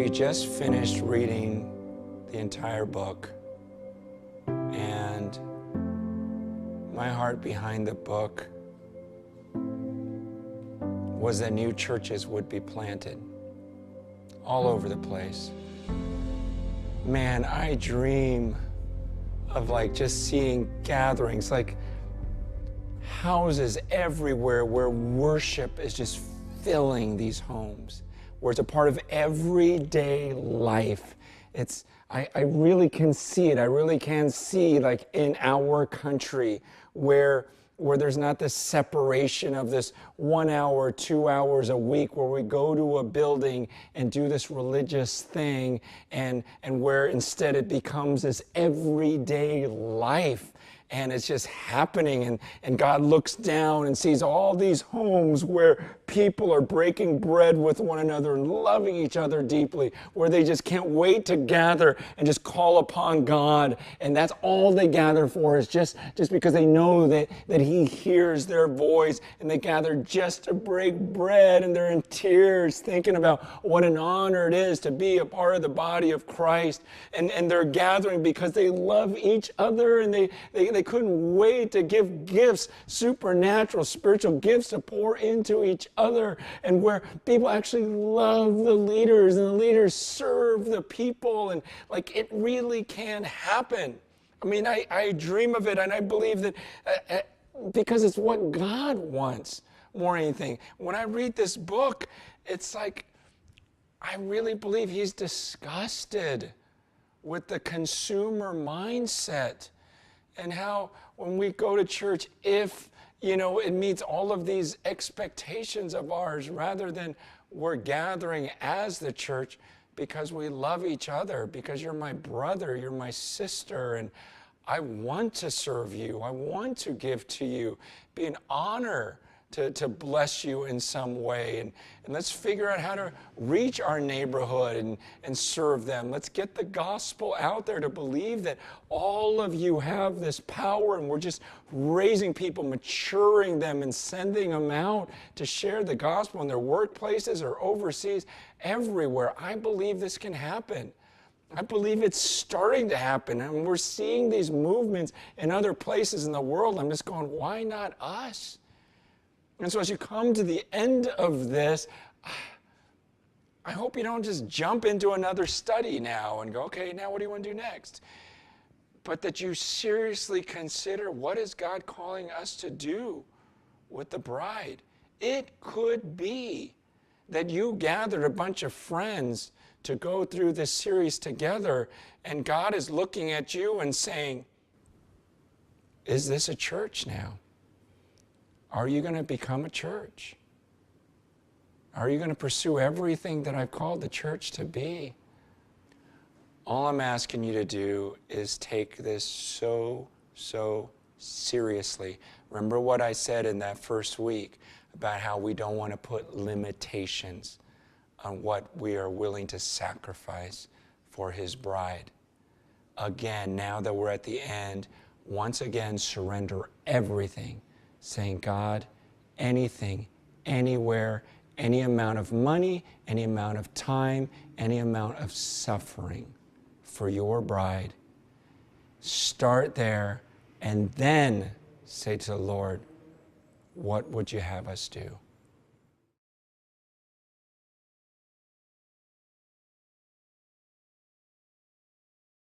We just finished reading the entire book, and my heart behind the book was that new churches would be planted all over the place. Man, I dream of just seeing gatherings, houses everywhere where worship is just filling these homes, where it's a part of everyday life. I really can see it. I really can see, in our country, where there's not this separation of this 1 hour, 2 hours a week where we go to a building and do this religious thing, and where instead it becomes this everyday life. And it's just happening, and God looks down and sees all these homes where people are breaking bread with one another and loving each other deeply, where they just can't wait to gather and just call upon God. And that's all they gather for, is just because they know that He hears their voice, and they gather just to break bread, and they're in tears thinking about what an honor it is to be a part of the body of Christ. And they're gathering because they love each other, and they couldn't wait to give gifts, supernatural, spiritual gifts to pour into each other, and where people actually love the leaders and the leaders serve the people, and it really can happen. I mean, I dream of it, and I believe that because it's what God wants more than anything. When I read this book, it's I really believe He's disgusted with the consumer mindset. And how when we go to church, if it meets all of these expectations of ours, rather than we're gathering as the church because we love each other, because you're my brother, you're my sister, and I want to serve you, I want to give to you, be an honor to bless you in some way. And let's figure out how to reach our neighborhood and serve them. Let's get the gospel out there, to believe that all of you have this power, and we're just raising people, maturing them, and sending them out to share the gospel in their workplaces or overseas, everywhere. I believe this can happen. I believe it's starting to happen, and we're seeing these movements in other places in the world. I'm just going, why not us? And so as you come to the end of this, I hope you don't just jump into another study now and go, okay, now what do you want to do next? But that you seriously consider, what is God calling us to do with the bride? It could be that you gathered a bunch of friends to go through this series together, and God is looking at you and saying, is this a church now? Are you going to become a church? Are you going to pursue everything that I've called the church to be? All I'm asking you to do is take this so seriously. Remember what I said in that first week about how we don't want to put limitations on what we are willing to sacrifice for His bride. Again, now that we're at the end, once again, surrender everything, saying, God, anything, anywhere, any amount of money, any amount of time, any amount of suffering for your bride. Start there, and then say to the Lord, what would you have us do?